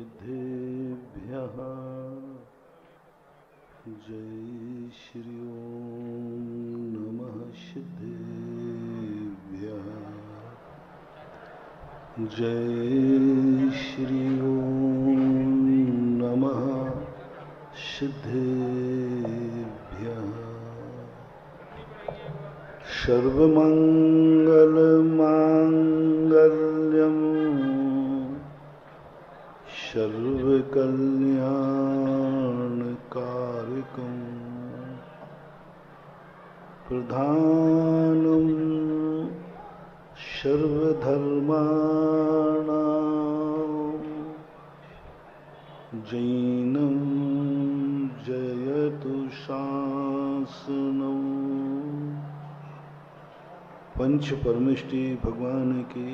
सिद्धेभ्यः जय श्री ओम नमः सिद्धेभ्यः जय श्री ओम नमः सिद्धेभ्यः सर्वमंगलमांगल्यं सर्वकल्याणकारकं प्रधानं सर्वधर्माणां जैनं जयतु शासनम्। पंच परमेष्टि भगवान की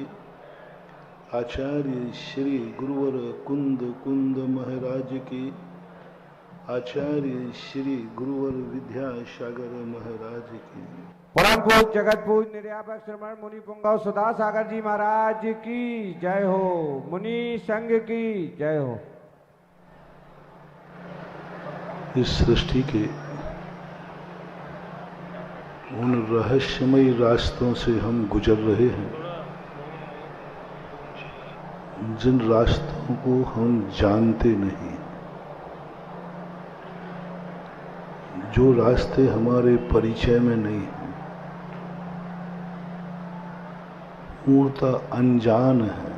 आचार्य श्री गुरुवर कुंद कुंद महाराज की आचार्य श्री गुरुवर विद्यासागर महाराज की परम पूज जगत पूज निर्यापक श्रमण मुनि पुंगव सुधा सागर जी महाराज की जय हो। मुनि संघ की जय हो। इस सृष्टि के उन रहस्यमयी रास्तों से हम गुजर रहे हैं जिन रास्तों को हम जानते नहीं, जो रास्ते हमारे परिचय में नहीं हैं, पूर्णतः अनजान हैं।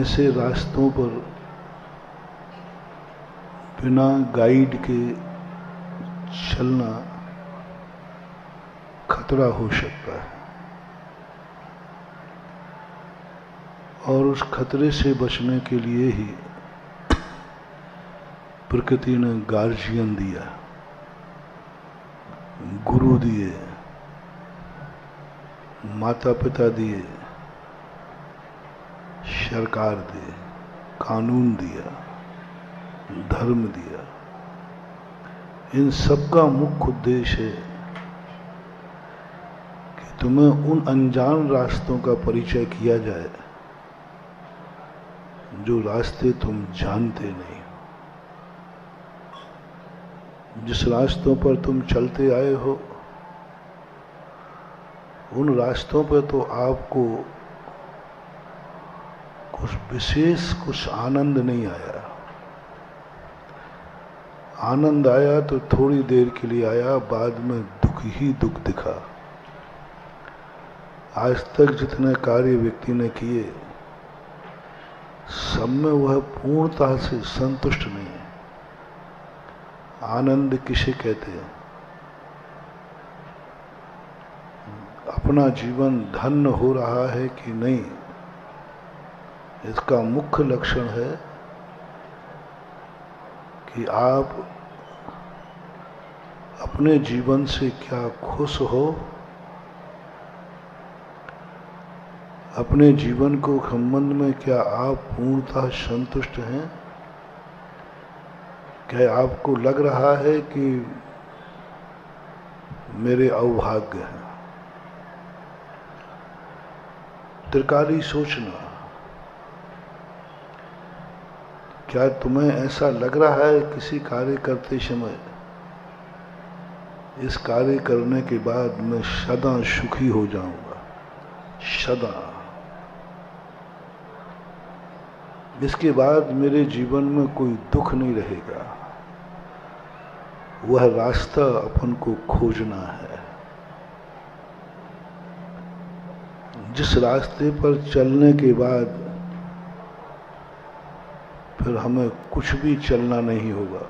ऐसे रास्तों पर बिना गाइड के चलना खतरा हो सकता है और उस खतरे से बचने के लिए ही प्रकृति ने गार्जियन दिया, गुरु दिए, माता पिता दिए, सरकार दिए, कानून दिया, धर्म दिया। इन सब का मुख्य उद्देश्य है कि तुम्हें उन अनजान रास्तों का परिचय किया जाए जो रास्ते तुम जानते नहीं। जिस रास्तों पर तुम चलते आए हो उन रास्तों पर तो आपको कुछ विशेष कुछ आनंद नहीं आया। आनंद आया तो थोड़ी देर के लिए आया, बाद में दुख ही दुख दिखा। आज तक जितने कार्य व्यक्ति ने किए सब में वह पूर्णतः से संतुष्ट नहीं है। आनंद किसे कहते हैं? अपना जीवन धन्य हो रहा है कि नहीं, इसका मुख्य लक्षण है कि आप अपने जीवन से क्या खुश हो, अपने जीवन को संबंध में क्या आप पूर्णतः संतुष्ट हैं? क्या आपको लग रहा है कि मेरे अभाग्य हैं? त्रिकाली सोचना। क्या तुम्हें ऐसा लग रहा है किसी कार्य करते समय इस कार्य करने के बाद मैं सदा सुखी हो जाऊंगा, सदा, इसके बाद मेरे जीवन में कोई दुख नहीं रहेगा? वह रास्ता अपन को खोजना है। जिस रास्ते पर चलने के बाद फिर हमें कुछ भी चलना नहीं होगा।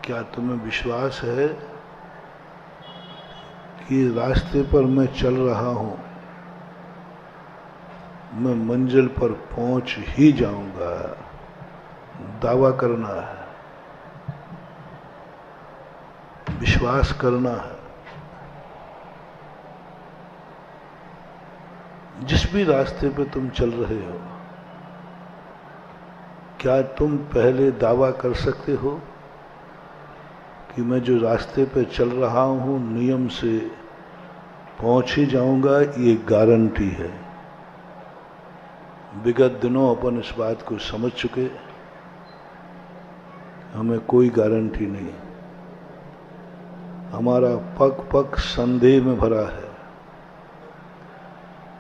क्या तुम्हें विश्वास है कि रास्ते पर मैं चल रहा हूं, मैं मंजिल पर पहुंच ही जाऊंगा? दावा करना है, विश्वास करना है। जिस भी रास्ते पे तुम चल रहे हो, क्या तुम पहले दावा कर सकते हो कि मैं जो रास्ते पे चल रहा हूं नियम से पहुंच ही जाऊंगा? ये गारंटी है। विगत दिनों अपन इस बात को समझ चुके, हमें कोई गारंटी नहीं, हमारा पग पग संदेह में भरा है,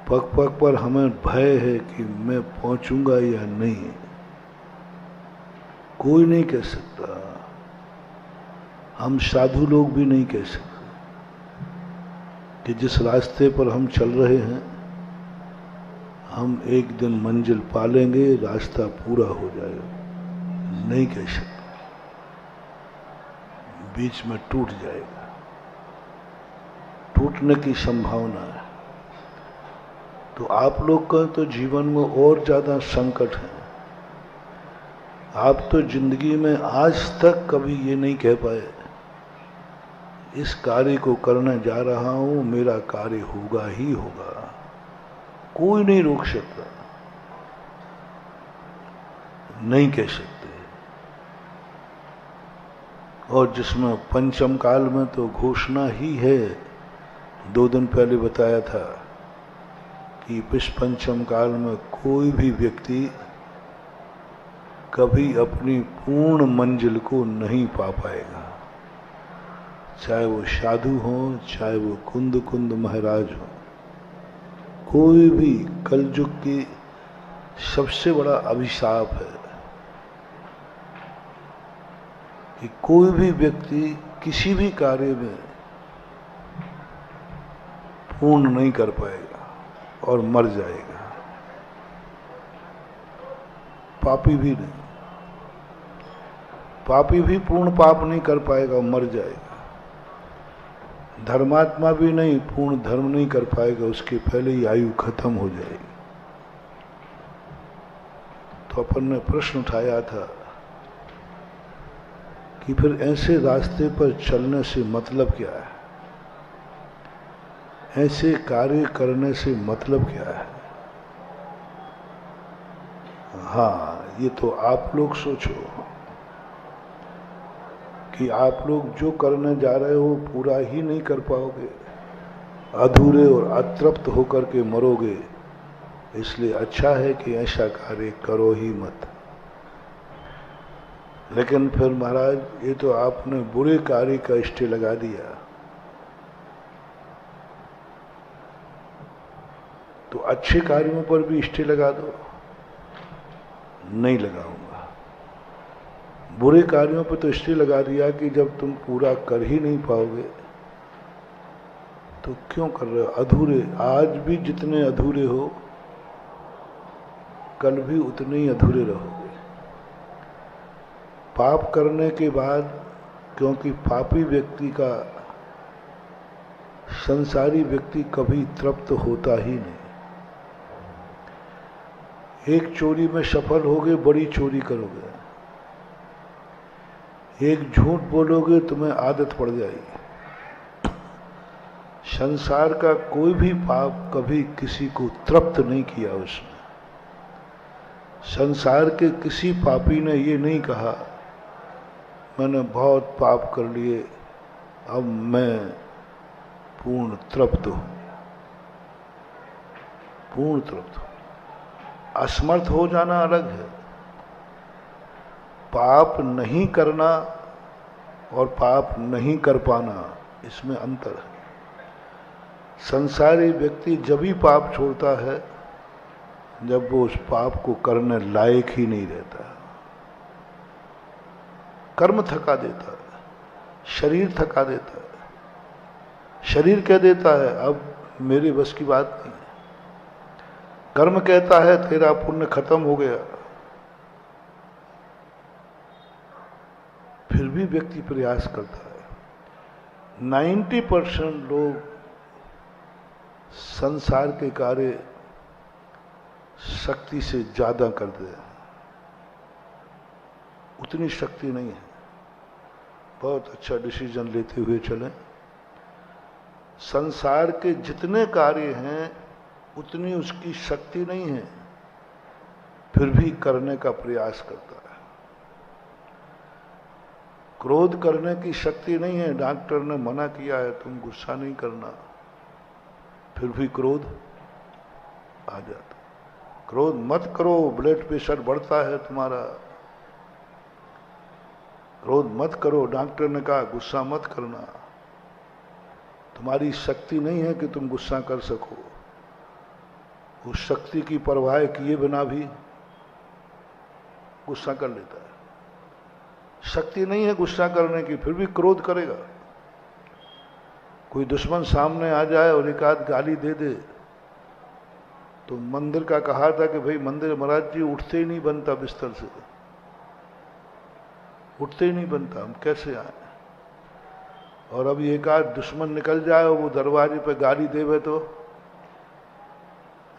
पग पग पर हमें भय है कि मैं पहुंचूंगा या नहीं। कोई नहीं कह सकता, हम साधु लोग भी नहीं कह सकते कि जिस रास्ते पर हम चल रहे हैं हम एक दिन मंजिल पा लेंगे, रास्ता पूरा हो जाएगा। नहीं कह सकते, बीच में टूट जाएगा, टूटने की संभावना है। तो आप लोग का तो जीवन में और ज्यादा संकट है। आप तो जिंदगी में आज तक कभी ये नहीं कह पाए इस कार्य को करने जा रहा हूं, मेरा कार्य होगा ही होगा, कोई नहीं रोक सकता, नहीं कह सकते। और जिसमें पंचम काल में तो घोषणा ही है, 2 दिन पहले बताया था कि इस पंचम काल में कोई भी व्यक्ति कभी अपनी पूर्ण मंजिल को नहीं पा पाएगा, चाहे वो साधु हो, चाहे वो कुंद कुंद महाराज हो। कोई भी कलयुग की सबसे बड़ा अभिशाप है कि कोई भी व्यक्ति किसी भी कार्य में पूर्ण नहीं कर पाएगा और मर जाएगा। पापी भी नहीं, पापी भी पूर्ण पाप नहीं कर पाएगा और मर जाएगा। धर्मात्मा भी नहीं, पूर्ण धर्म नहीं कर पाएगा, उसके पहले ही आयु खत्म हो जाएगी। तो अपन ने प्रश्न उठाया था कि फिर ऐसे रास्ते पर चलने से मतलब क्या है, ऐसे कार्य करने से मतलब क्या है। हाँ, ये तो आप लोग सोचो कि आप लोग जो करने जा रहे हो पूरा ही नहीं कर पाओगे, अधूरे और अतृप्त होकर के मरोगे। इसलिए अच्छा है कि ऐसा कार्य करो ही मत। लेकिन फिर महाराज, ये तो आपने बुरे कार्य का स्टे लगा दिया, तो अच्छे कार्यों पर भी स्टे लगा दो। नहीं लगाऊंगा। बुरे कार्यों पर तो स्टे लगा दिया कि जब तुम पूरा कर ही नहीं पाओगे तो क्यों कर रहे हो। अधूरे, आज भी जितने अधूरे हो कल भी उतने ही अधूरे रहोगे। पाप करने के बाद, क्योंकि पापी व्यक्ति का, संसारी व्यक्ति कभी तृप्त होता ही नहीं। एक चोरी में सफल होगे, बड़ी चोरी करोगे। एक झूठ बोलोगे, तुम्हें आदत पड़ जाएगी। संसार का कोई भी पाप कभी किसी को तृप्त नहीं किया उसने। संसार के किसी पापी ने ये नहीं कहा मैंने बहुत पाप कर लिए, अब मैं पूर्ण तृप्त हूं। पूर्ण तृप्त हूं। असमर्थ हो जाना अलग है। पाप नहीं करना और पाप नहीं कर पाना, इसमें अंतर है। संसारी व्यक्ति जब ही पाप छोड़ता है जब वो उस पाप को करने लायक ही नहीं रहता। कर्म थका देता है, शरीर थका देता है। शरीर कह देता है अब मेरे बस की बात नहीं है। कर्म कहता है तेरा पुण्य खत्म हो गया। फिर भी व्यक्ति प्रयास करता है। 90% लोग संसार के कार्य शक्ति से ज्यादा करते हैं। उतनी शक्ति नहीं है। बहुत अच्छा डिसीजन लेते हुए चलें। संसार के जितने कार्य हैं उतनी उसकी शक्ति नहीं है, फिर भी करने का प्रयास करता है। क्रोध करने की शक्ति नहीं है, डॉक्टर ने मना किया है तुम गुस्सा नहीं करना, फिर भी क्रोध आ जाता। क्रोध मत करो, ब्लड प्रेशर बढ़ता है तुम्हारा। क्रोध मत करो, डॉक्टर ने कहा गुस्सा मत करना। तुम्हारी शक्ति नहीं है कि तुम गुस्सा कर सको। उस शक्ति की परवाह किए बिना भी गुस्सा कर लेता है। शक्ति नहीं है गुस्सा करने की, फिर भी क्रोध करेगा। कोई दुश्मन सामने आ जाए और एक आध गाली दे दे, तो मंदिर का कहा था कि भाई मंदिर महाराज जी उठते ही नहीं बनता, बिस्तर से उठते ही नहीं बनता, हम कैसे आए। और अब एक आध दुश्मन निकल जाए और वो दरवाजे पे गाली देवे तो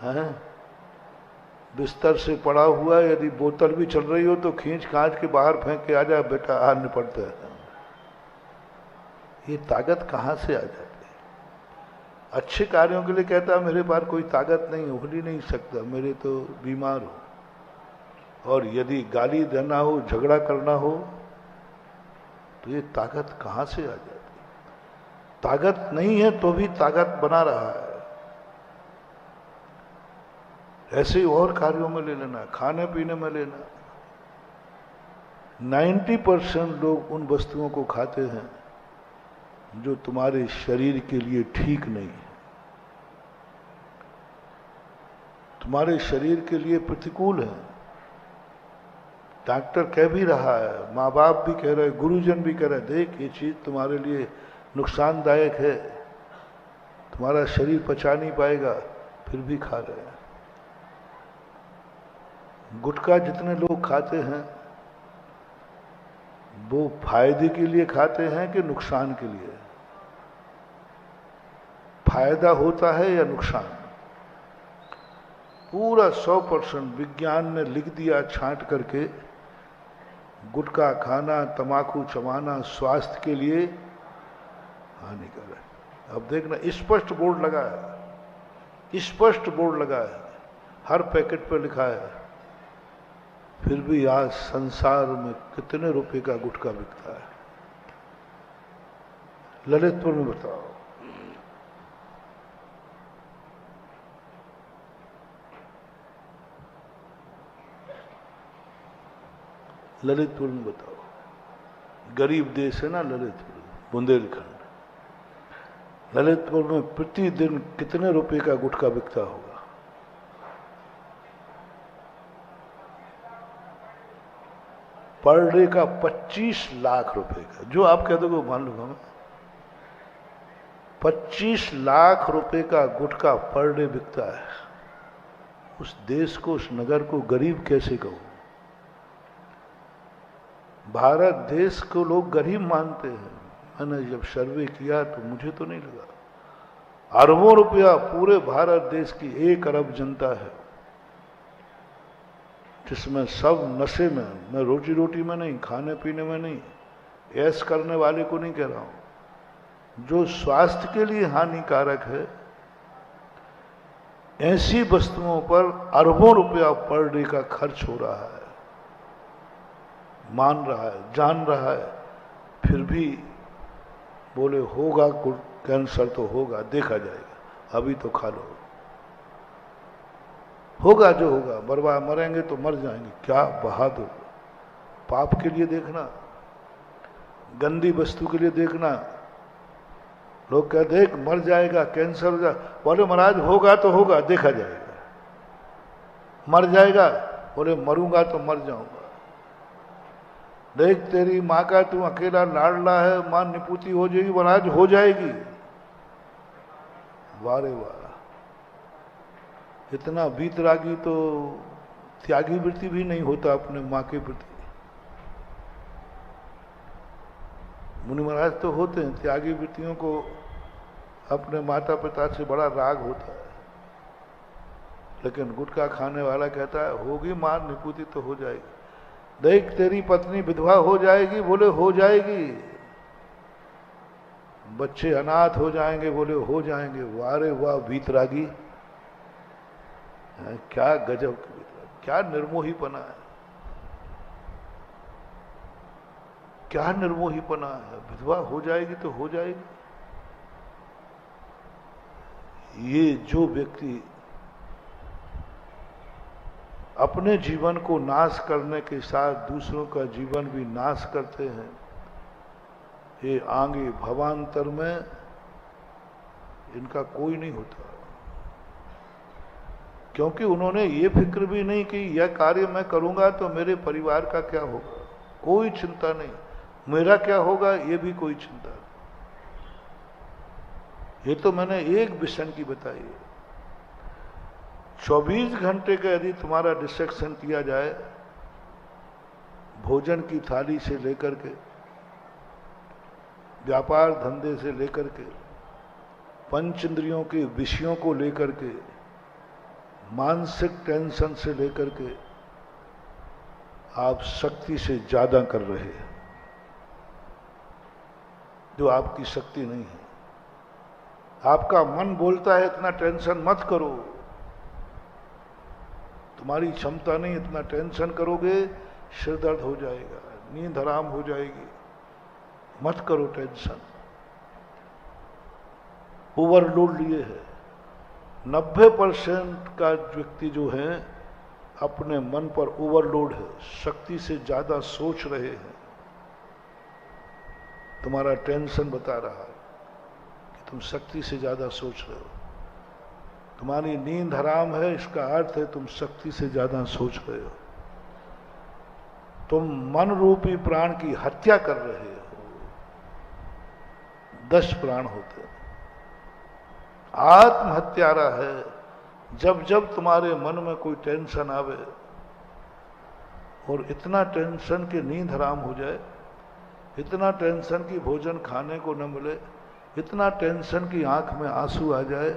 हैं, बिस्तर से पड़ा हुआ यदि बोतल भी चल रही हो तो खींच खांच के बाहर फेंक के आ जाए, बेटा आ निपटता है। ये ताकत कहां से आ जाती है? अच्छे कार्यों के लिए कहता है मेरे पास कोई ताकत नहीं, उठ ही नहीं सकता, मेरे तो बीमार हो। और यदि गाली देना हो, झगड़ा करना हो, तो ये ताकत कहां से आ जाती है? ताकत नहीं है तो भी ताकत बना रहा है। ऐसे ही और कार्यों में ले लेना, खाने पीने में लेना। 90% लोग उन वस्तुओं को खाते हैं जो तुम्हारे शरीर के लिए ठीक नहीं है, तुम्हारे शरीर के लिए प्रतिकूल है। डॉक्टर कह भी रहा है, माँ बाप भी कह रहे हैं, गुरुजन भी कह रहे हैं, देख ये चीज तुम्हारे लिए नुकसानदायक है, तुम्हारा शरीर पचा नहीं पाएगा, फिर भी खा रहे हैं। गुटखा जितने लोग खाते हैं वो फायदे के लिए खाते हैं कि नुकसान के लिए? फायदा होता है या नुकसान? पूरा 100% विज्ञान ने लिख दिया छांट करके, गुटखा खाना, तमाकू चबाना स्वास्थ्य के लिए हानिकारक। अब देखना, स्पष्ट बोर्ड लगा है, स्पष्ट बोर्ड लगा है, हर पैकेट पर लिखा है। फिर भी आज संसार में कितने रुपए का गुटखा बिकता है? ललितपुर में बताओ। ललितपुर में बताओ, गरीब देश है ना ललितपुर, बुंदेलखंड। ललितपुर में प्रतिदिन कितने रुपए का गुटखा बिकता होगा? पर डे का 25 लाख रुपए का, जो आप कह दोगे मान लूंगा मैं। 25 लाख रुपए का गुटखा पर डे बिकता है। उस देश को, उस नगर को गरीब कैसे कहो? भारत देश को लोग गरीब मानते हैं। मैंने जब सर्वे किया तो मुझे तो नहीं लगा। अरबों रुपया पूरे भारत देश की 1 अरब जनता है, जिसमें सब नशे में, मैं रोजी रोटी में नहीं, खाने पीने में नहीं, ऐश करने वाले को नहीं कह रहा हूं, जो स्वास्थ्य के लिए हानिकारक है, ऐसी वस्तुओं पर अरबों रुपया पर डे का खर्च हो रहा है। मान रहा है, जान रहा है, फिर भी बोले होगा कैंसर तो होगा, देखा जाएगा, अभी तो खा लो, होगा जो होगा, बर्बाद, मरेंगे तो मर जाएंगे। क्या बहादुर! पाप के लिए देखना, गंदी वस्तु के लिए देखना। लोग कहते देख मर जाएगा, कैंसर हो जाए, बोले महाराज होगा तो होगा, देखा जाएगा। मर जाएगा, बोले मरूंगा तो मर जाऊंगा। देख तेरी माँ का तू अकेला लाडला है, मां निपुती हो जाएगी, महाराज हो जाएगी। वारे वाह, इतना वीतरागी तो त्यागी वृत्ति भी नहीं होता अपने माँ के प्रति। मुनि महाराज तो होते हैं, त्यागी वृत्तियों को अपने माता पिता से बड़ा राग होता है, लेकिन गुटखा खाने वाला कहता है होगी मां निपुती तो हो जाएगी। देख तेरी पत्नी विधवा हो जाएगी, बोले हो जाएगी। बच्चे अनाथ हो जाएंगे, बोले हो जाएंगे। वारे वाह वीतरागी, क्या गजब, क्या निर्मोहीपना है, क्या निर्मोहीपना है। विधवा हो जाएगी तो हो जाएगी। ये जो व्यक्ति अपने जीवन को नाश करने के साथ दूसरों का जीवन भी नाश करते हैं। ये आगे भवांतर में इनका कोई नहीं होता, क्योंकि उन्होंने ये फिक्र भी नहीं कि यह कार्य मैं करूंगा तो मेरे परिवार का क्या होगा, कोई चिंता नहीं। मेरा क्या होगा ये भी कोई चिंता नहीं। ये तो मैंने एक विषण की बताई है। 24 घंटे का यदि तुम्हारा डिस्ट्रैक्शन किया जाए, भोजन की थाली से लेकर के, व्यापार धंधे से लेकर के, पंच इंद्रियों के विषयों को लेकर के, मानसिक टेंशन से लेकर के, आप शक्ति से ज्यादा कर रहे हैं जो आपकी शक्ति नहीं है। आपका मन बोलता है इतना टेंशन मत करो, तुम्हारी क्षमता नहीं, इतना टेंशन करोगे सिर दर्द हो जाएगा, नींद हराम हो जाएगी, मत करो टेंशन। ओवरलोड लिए है। 90% का व्यक्ति जो है अपने मन पर ओवरलोड है, शक्ति से ज्यादा सोच रहे हैं। तुम्हारा टेंशन बता रहा है कि तुम शक्ति से ज्यादा सोच रहे हो। तुम्हारी नींद हराम है, इसका अर्थ है तुम शक्ति से ज्यादा सोच रहे हो। तुम मन रूपी प्राण की हत्या कर रहे हो। 10 प्राण होते हैं। आत्महत्यारा है जब जब तुम्हारे मन में कोई टेंशन आवे और इतना टेंशन कि नींद हराम हो जाए, इतना टेंशन कि भोजन खाने को न मिले, इतना टेंशन कि आंख में आंसू आ जाए,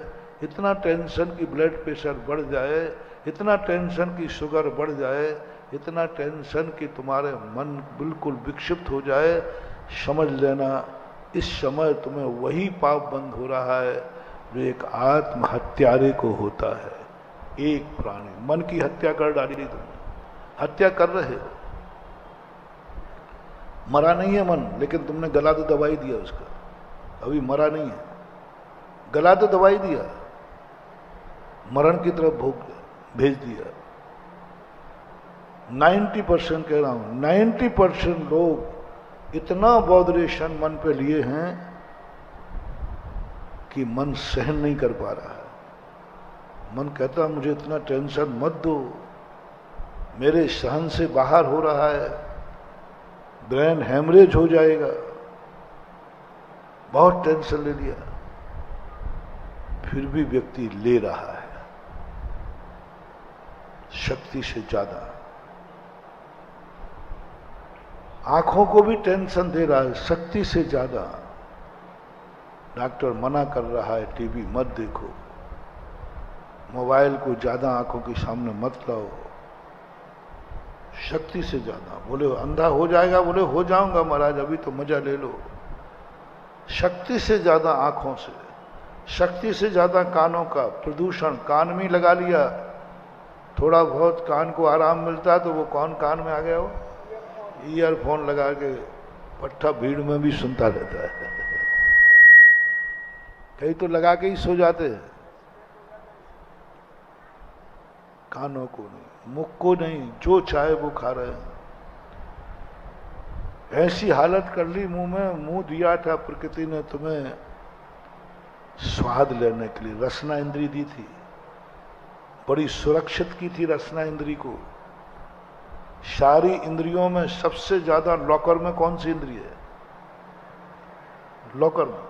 इतना टेंशन कि ब्लड प्रेशर बढ़ जाए, इतना टेंशन कि शुगर बढ़ जाए, इतना टेंशन कि तुम्हारे मन बिल्कुल विक्षिप्त हो जाए, समझ लेना इस समय तुम्हें वही पाप बंद हो रहा है जो एक आत्महत्यारे को होता है। एक प्राणी मन की हत्या कर डाली तुमने, हत्या कर रहे हो। मरा नहीं है मन, लेकिन तुमने गला तो दवाई दिया उसका, अभी मरा नहीं है, गला तो दवाई दिया, मरण की तरफ भेज दिया। 90% कह रहा हूं, 90% लोग इतना बॉदरेशन मन पे लिए हैं कि मन सहन नहीं कर पा रहा है। मन कहता मुझे इतना टेंशन मत दो, मेरे सहन से बाहर हो रहा है, ब्रेन हेमरेज हो जाएगा, बहुत टेंशन ले लिया। फिर भी व्यक्ति ले रहा है शक्ति से ज्यादा। आंखों को भी टेंशन दे रहा है शक्ति से ज्यादा। डॉक्टर मना कर रहा है टीवी मत देखो, मोबाइल को ज्यादा आंखों के सामने मत लाओ, शक्ति से ज्यादा। बोले अंधा हो जाएगा, बोले हो जाऊंगा महाराज, अभी तो मजा ले लो। शक्ति से ज्यादा आंखों से, शक्ति से ज्यादा कानों का प्रदूषण। कान में लगा लिया, थोड़ा बहुत कान को आराम मिलता है तो वो कौन कान में आ गया हो, ईयरफोन लगा के पट्टा भीड़ में भी सुनता रहता है। कई तो लगा के ही सो जाते हैं। कानों को नहीं, मुख को नहीं, जो चाहे वो खा रहे हैं। ऐसी हालत कर ली मुंह में, मुंह दिया था प्रकृति ने तुम्हें स्वाद लेने के लिए, रसना इंद्री दी थी, बड़ी सुरक्षित की थी रसना इंद्री को। सारी इंद्रियों में सबसे ज्यादा लॉकर में कौन सी इंद्रिय है? लॉकर में।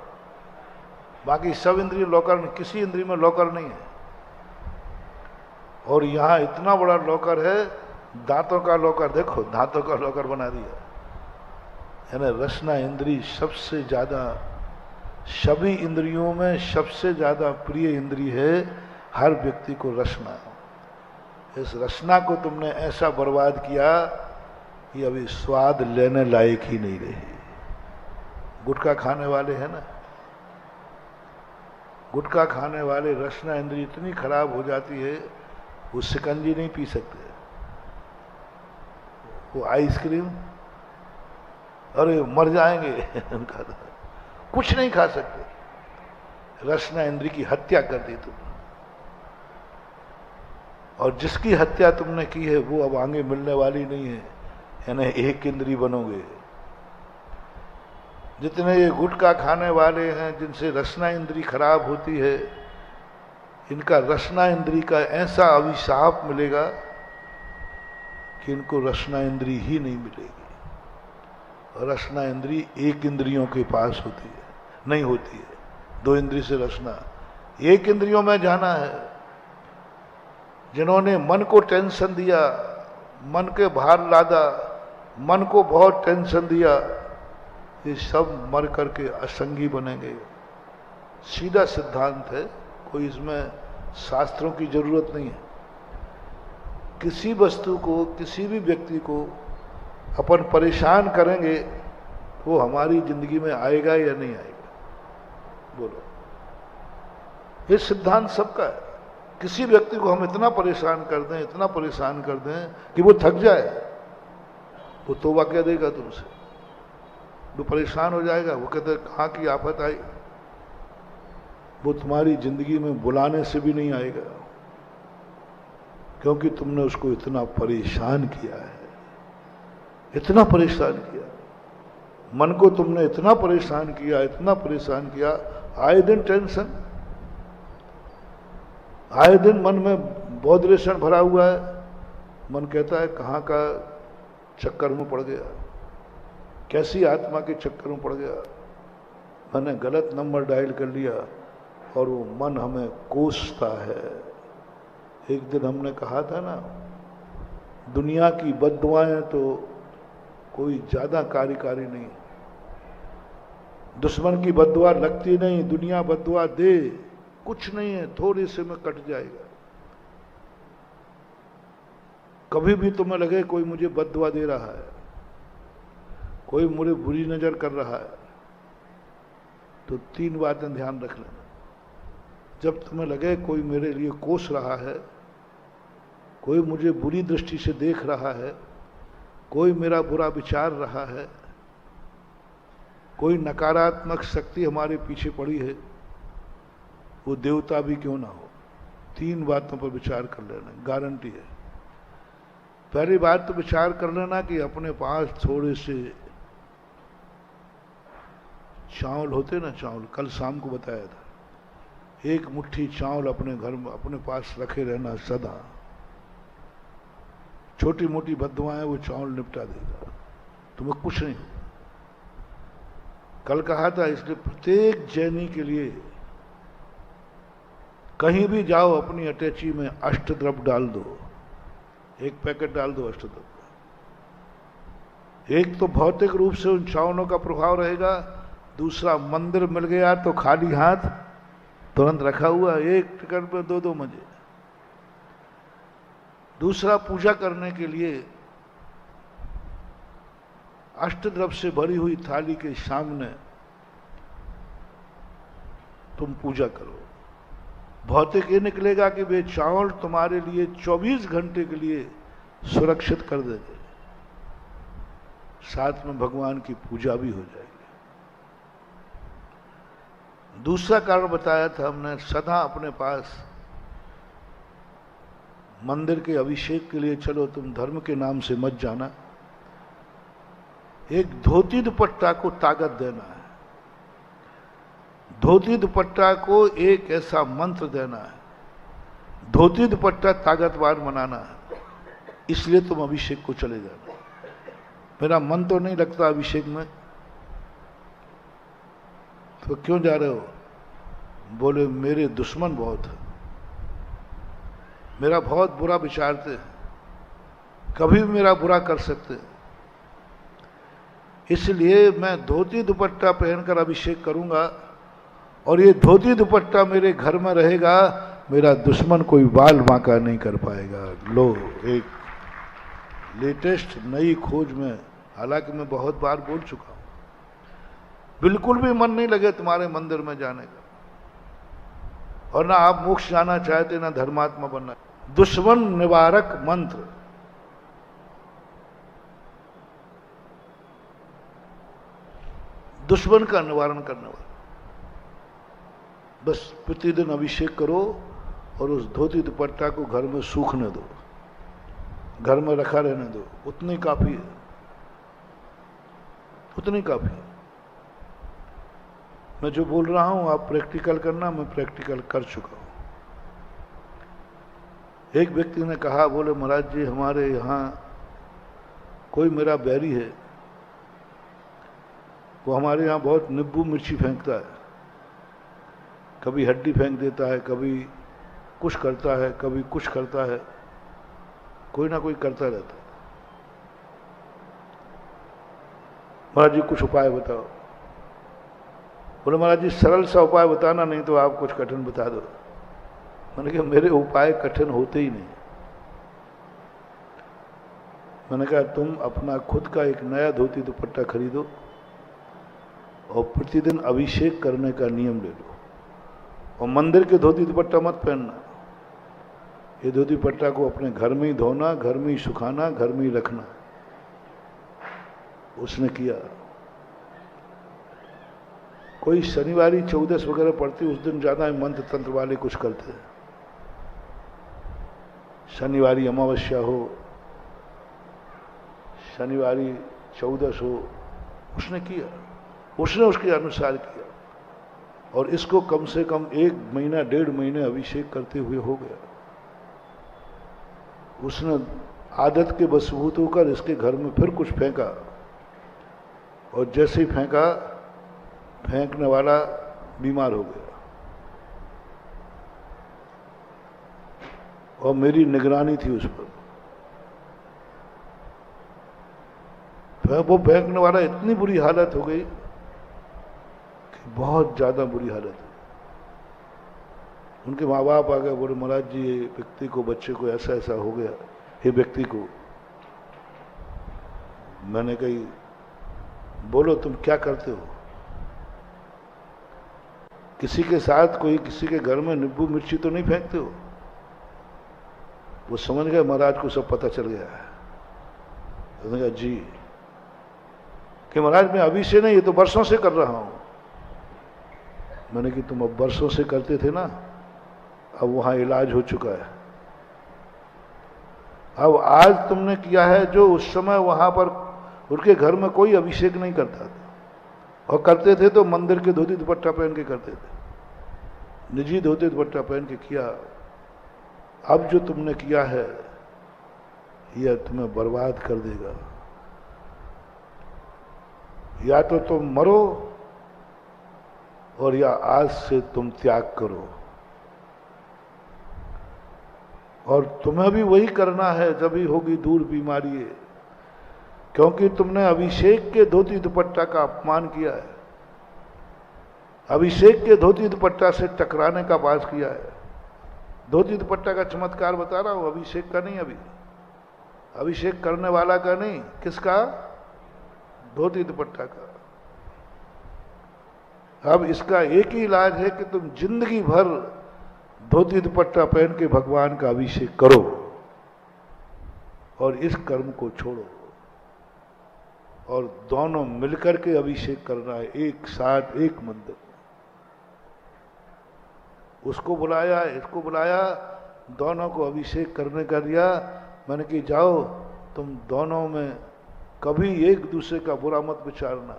बाकी सब इंद्रिय लॉकर में, किसी इंद्रिय में लॉकर नहीं है। और यहां इतना बड़ा लॉकर है, दांतों का लॉकर। देखो दांतों का लॉकर बना दिया। यानी रसना इंद्री सबसे ज्यादा, सभी इंद्रियों में सबसे ज्यादा प्रिय इंद्री है हर व्यक्ति को रसना। इस रसना को तुमने ऐसा बर्बाद किया कि अभी स्वाद लेने लायक ही नहीं रही। गुटखा खाने वाले हैं ना, गुटखा खाने वाले रसना इंद्री इतनी खराब हो जाती है वो शिकंजी नहीं पी सकते, वो आइसक्रीम, अरे मर जाएंगे उनका तो कुछ नहीं खा सकते। रसना इंद्री की हत्या कर दी तुमने। और जिसकी हत्या तुमने की है वो अब आगे मिलने वाली नहीं है, यानी एक इंद्री बनोगे। जितने ये गुटखा खाने वाले हैं जिनसे रसना इंद्री खराब होती है, इनका रसना इंद्री का ऐसा अभिशाप मिलेगा कि इनको रसना इंद्री ही नहीं मिलेगी। और रसना इंद्री एक इंद्रियों के पास होती है, नहीं होती है। दो इंद्री से रसना, एक इंद्रियों में जाना है। जिन्होंने मन को टेंशन दिया, मन के भार लादा, मन को बहुत टेंशन दिया, ये सब मर करके असंगी बनेंगे। सीधा सिद्धांत है, कोई इसमें शास्त्रों की जरूरत नहीं है। किसी वस्तु को, किसी भी व्यक्ति को अपन परेशान करेंगे तो वो हमारी जिंदगी में आएगा या नहीं आएगा? बोलो, ये सिद्धांत सबका है। किसी व्यक्ति को हम इतना परेशान कर दें, इतना परेशान कर दें कि वो थक जाए, वो तौबा कह देगा तुमसे, वो परेशान हो जाएगा, वो कहते कहाँ की आफत आई, वो तुम्हारी जिंदगी में बुलाने से भी नहीं आएगा, क्योंकि तुमने उसको इतना परेशान किया है, इतना परेशान किया। मन को तुमने इतना परेशान किया, इतना परेशान किया, आए दिन टेंशन, आए दिन मन में बौद्रेशन भरा हुआ है। मन कहता है कहाँ का चक्कर में पड़ गया, कैसी आत्मा के चक्कर में पड़ गया, मैंने गलत नंबर डायल कर लिया, और वो मन हमें कोसता है। एक दिन हमने कहा था ना, दुनिया की बद्दुआएं तो कोई ज्यादा कार्यकारी नहीं, दुश्मन की बद्दुआ लगती नहीं, दुनिया बद्दुआ दे कुछ नहीं है, थोड़ी से में कट जाएगा। कभी भी तुम्हें लगे कोई मुझे बद्दुआ दे रहा है, कोई मुझे बुरी नजर कर रहा है, तो तीन बातें ध्यान रख लेना। जब तुम्हें लगे कोई मेरे लिए कोस रहा है, कोई मुझे बुरी दृष्टि से देख रहा है, कोई मेरा बुरा विचार रहा है, कोई नकारात्मक शक्ति हमारे पीछे पड़ी है, वो देवता भी क्यों ना हो, तीन बातों पर विचार कर लेना, गारंटी है। पहली बात तो विचार कर लेना कि अपने पास थोड़े से चावल होते ना, चावल कल शाम को बताया था, एक मुट्ठी चावल अपने घर में अपने पास रखे रहना सदा। छोटी मोटी बद्दुआएं वो चावल निपटा देगा, तुम्हें कुछ नहीं होगा। कल कहा था, इसलिए प्रत्येक जैनी के लिए कहीं भी जाओ अपनी अटैची में अष्टद्रव्य डाल दो, एक पैकेट डाल दो अष्टद्रव्य। एक तो भौतिक रूप से उन चावलों का प्रभाव रहेगा, दूसरा मंदिर मिल गया तो खाली हाथ तुरंत रखा हुआ, एक टिकट पे दो मजे। दूसरा, पूजा करने के लिए अष्टद्रव्य से भरी हुई थाली के सामने तुम पूजा करो। भौतिक ये निकलेगा कि वे चावल तुम्हारे लिए 24 घंटे के लिए सुरक्षित कर देंगे, साथ में भगवान की पूजा भी हो जाएगी। दूसरा कारण बताया था हमने, सदा अपने पास मंदिर के अभिषेक के लिए चलो, तुम धर्म के नाम से मत जाना, एक धोती दुपट्टा को ताकत देना है, धोती दुपट्टा को एक ऐसा मंत्र देना है, धोती दुपट्टा ताकतवार बनाना है, इसलिए तुम अभिषेक को चले जाना। मेरा मन तो नहीं लगता अभिषेक में, तो क्यों जा रहे हो? बोले मेरे दुश्मन बहुत है, मेरा बहुत बुरा विचारते हैं, कभी भी मेरा बुरा कर सकते हैं, इसलिए मैं धोती दुपट्टा पहनकर अभिषेक करूंगा, और ये धोती दुपट्टा मेरे घर में रहेगा, मेरा दुश्मन कोई बाल बांका नहीं कर पाएगा। लो, एक लेटेस्ट नई खोज में, हालांकि मैं बहुत बार बोल चुका हूं, बिल्कुल भी मन नहीं लगे तुम्हारे मंदिर में जाने का, और ना आप मोक्ष जाना चाहते, ना धर्मात्मा बनना। दुश्मन निवारक मंत्र, दुश्मन का निवारण करने वाला। बस प्रतिदिन अभिषेक करो और उस धोती दुपट्टा को घर में सूखने दो, घर में रखा रहने दो, उतनी काफी है, उतनी काफी है। मैं जो बोल रहा हूं आप प्रैक्टिकल करना, मैं प्रैक्टिकल कर चुका हूं। एक व्यक्ति ने कहा, बोले महाराज जी हमारे यहां कोई मेरा बैरी है, वो हमारे यहां बहुत नींबू मिर्ची फेंकता है, कभी हड्डी फेंक देता है, कभी कुछ करता है, कभी कुछ करता है, कोई ना कोई करता रहता है। महाराज जी कुछ उपाय बताओ। बोले महाराज जी सरल सा उपाय बताना, नहीं तो आप कुछ कठिन बता दो। मैंने कहा मेरे उपाय कठिन होते ही नहीं। मैंने कहा तुम अपना खुद का एक नया धोती दुपट्टा खरीदो और प्रतिदिन अभिषेक करने का नियम ले लो, और मंदिर के धोती दुपट्टा मत पहनना। ये धोती दुपट्टा को अपने घर में ही धोना, घर में ही सुखाना, घर में ही रखना। उसने किया। कोई शनिवारी 14 वगैरह पड़ती, उस दिन ज्यादा मंत्र तंत्र वाले कुछ करते हैं। शनिवारी अमावस्या हो, शनिवारी 14 हो, उसने किया, उसने उसके अनुसार किया, और इसको कम से कम 1 महीना 1.5 महीने अभिषेक करते हुए हो गया। उसने आदत के बशभूत होकर इसके घर में फिर कुछ फेंका, और जैसे ही फेंका, फेंकने वाला बीमार हो गया, और मेरी निगरानी थी उस पर। वो फेंकने वाला इतनी बुरी हालत हो गई कि बहुत ज्यादा बुरी हालत हुई। उनके माँ बाप आ गए, बोले महाराज जी ये व्यक्ति को, बच्चे को ऐसा ऐसा हो गया। ये व्यक्ति को मैंने कही बोलो तुम क्या करते हो? किसी के साथ कोई किसी के घर में नींबू मिर्ची तो नहीं फेंकते हो? वो समझ गए महाराज को सब पता चल गया है। उसने कहा जी कि महाराज मैं अभी से नहीं, ये तो वर्षों से कर रहा हूं। मैंने कि तुम अब वर्षों से करते थे ना, अब वहां इलाज हो चुका है। अब आज तुमने किया है जो उस समय वहां पर उनके घर में कोई अभिषेक नहीं करता था, और करते थे तो मंदिर के धोती दुपट्टा पहन के करते थे, निजी धोती दुपट्टा पहन के किया। अब जो तुमने किया है यह तुम्हें बर्बाद कर देगा। या तो तुम मरो, और या आज से तुम त्याग करो। और तुम्हें भी वही करना है जब भी होगी दूर बीमारी, क्योंकि तुमने अभिषेक के धोती दुपट्टा का अपमान किया है, अभिषेक के धोती दुपट्टा से टकराने का पास किया है। धोती दुपट्टा का चमत्कार बता रहा हूं, अभिषेक का नहीं। अभी अभिषेक करने वाला का नहीं, किसका? धोती दुपट्टा का। अब इसका एक ही इलाज है कि तुम जिंदगी भर धोती दुपट्टा पहन के भगवान का अभिषेक करो, और इस कर्म को छोड़ो, और दोनों मिलकर के अभिषेक करना है, एक साथ एक मंदिर। उसको बुलाया, इसको बुलाया, दोनों को अभिषेक करने का दिया। मैंने कि जाओ तुम दोनों में कभी एक दूसरे का बुरा मत विचारना।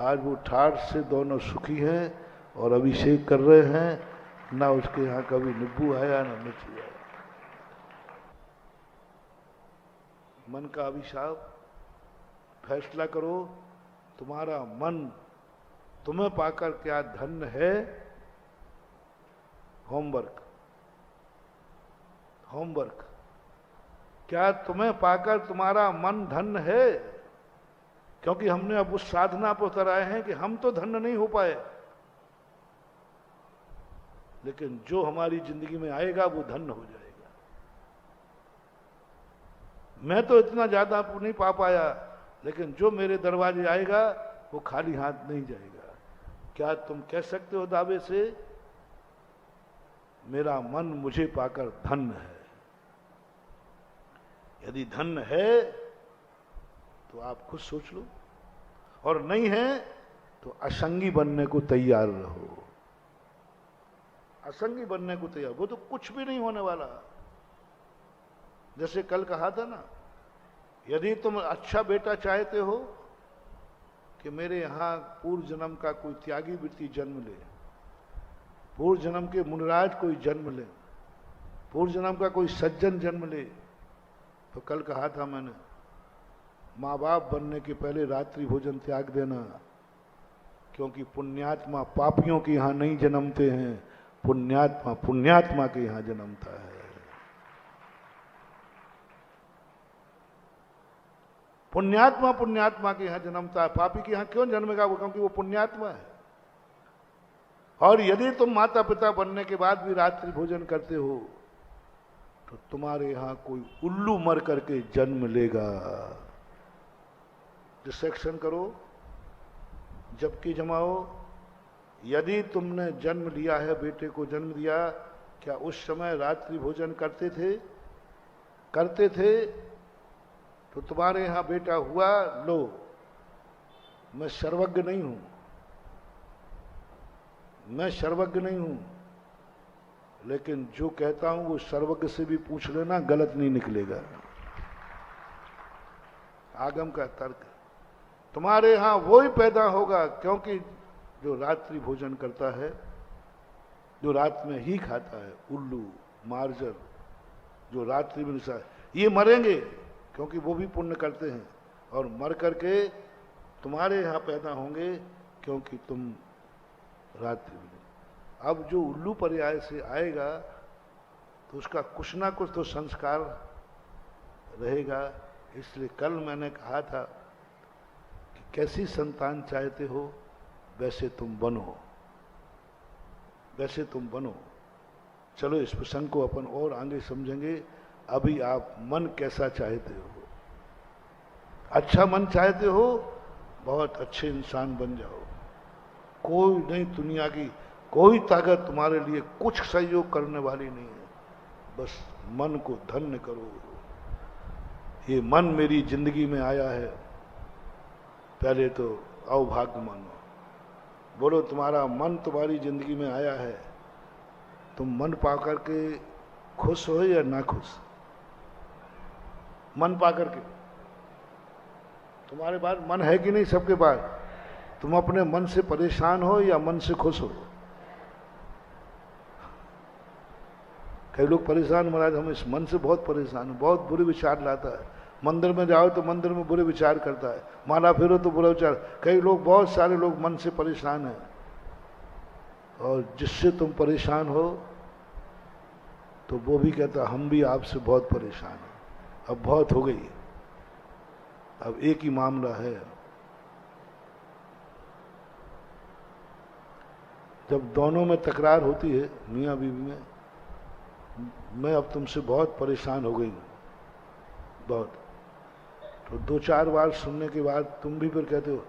आज वो ठाठ से दोनों सुखी हैं और अभिषेक कर रहे हैं, ना उसके यहां कभी नींबू आया ना मिर्ची आया। मन का अभिशाप, फैसला करो, तुम्हारा मन तुम्हें पाकर क्या धन्य है। होमवर्क, होमवर्क, क्या तुम्हें पाकर तुम्हारा मन धन्य है? क्योंकि हमने अब उस साधना पर उतर आए हैं कि हम तो धन्य नहीं हो पाए, लेकिन जो हमारी जिंदगी में आएगा वो धन्य हो जाएगा। मैं तो इतना ज्यादा नहीं पा पाया, लेकिन जो मेरे दरवाजे आएगा वो खाली हाथ नहीं जाएगा। क्या तुम कह सकते हो दावे से, मेरा मन मुझे पाकर धन्य है? यदि धन्य है तो आप खुद सोच लो, और नहीं है तो असंगी बनने को तैयार रहो। असंगी बनने को तैयार, वो तो कुछ भी नहीं होने वाला। जैसे कल कहा था ना, यदि तुम अच्छा बेटा चाहते हो कि मेरे यहां पूर्व जन्म का कोई त्यागी वृत्ति जन्म ले, पूर्व जन्म के मुनिराज कोई जन्म ले, पूर्व जन्म का कोई सज्जन जन्म ले, तो कल कहा था मैंने, माँ बाप बनने के पहले रात्रि भोजन त्याग देना, क्योंकि पुण्यात्मा पापियों के यहां नहीं जन्मते हैं, पुण्यात्मा पुण्यात्मा के यहां जन्मता है। पुण्यात्मा पुण्यात्मा के यहां जन्मता है, पापी के यहां क्यों जन्मेगा वो? क्योंकि वो पुण्यात्मा है। और यदि तुम माता पिता बनने के बाद भी रात्रि भोजन करते हो तो तुम्हारे यहां कोई उल्लू मर करके जन्म लेगा। डिस्ट्रैक्शन करो, जबकि जमाओ। यदि तुमने जन्म लिया है, बेटे को जन्म दिया, क्या उस समय रात्रि भोजन करते थे? करते थे तो तुम्हारे यहां बेटा हुआ। लो, मैं सर्वज्ञ नहीं हूं, मैं सर्वज्ञ नहीं हूं, लेकिन जो कहता हूं वो सर्वज्ञ से भी पूछ लेना, गलत नहीं निकलेगा। आगम का तर्क, तुम्हारे यहां वो ही पैदा होगा, क्योंकि जो रात्रि भोजन करता है, जो रात में ही खाता है, उल्लू मार्जर, जो रात्रि में निशा, ये मरेंगे क्योंकि वो भी पुण्य करते हैं, और मर करके तुम्हारे यहां पैदा होंगे क्योंकि तुम रात्रि में। अब जो उल्लू पर्याय से आएगा तो उसका कुछ ना कुछ तो संस्कार रहेगा। इसलिए कल मैंने कहा था कि कैसी संतान चाहते हो वैसे तुम बनो, वैसे तुम बनो। चलो इस प्रसंग को अपन और आगे समझेंगे। अभी आप मन कैसा चाहते हो? अच्छा मन चाहते हो, बहुत अच्छे इंसान बन जाओ। कोई नहीं, दुनिया की कोई ताकत तुम्हारे लिए कुछ सहयोग करने वाली नहीं है। बस मन को धन्य करो। ये मन मेरी जिंदगी में आया है, पहले तो अवभाग्य मानो। बोलो, तुम्हारा मन तुम्हारी जिंदगी में आया है, तुम मन पाकर के खुश हो या ना खुश? मन पाकर के तुम्हारे पास मन है कि नहीं? सबके पास। तुम अपने मन से परेशान हो या मन से खुश हो? कई लोग परेशान, महाराज हम इस मन से बहुत परेशान हैं, बहुत बुरे विचार लाता है। मंदिर में जाओ तो मंदिर में बुरे विचार करता है, माला फेरो तो बुरा विचार। कई लोग, बहुत सारे लोग मन से परेशान हैं, और जिससे तुम परेशान हो तो वो भी कहता हम भी आपसे बहुत परेशान हैं, अब बहुत हो गई, अब एक ही मामला है। जब दोनों में तकरार होती है, मियाँ बीवी में, मैं अब तुमसे बहुत परेशान हो गई हूं, बहुत, तो 2-4 बार सुनने के बाद तुम भी फिर कहते हो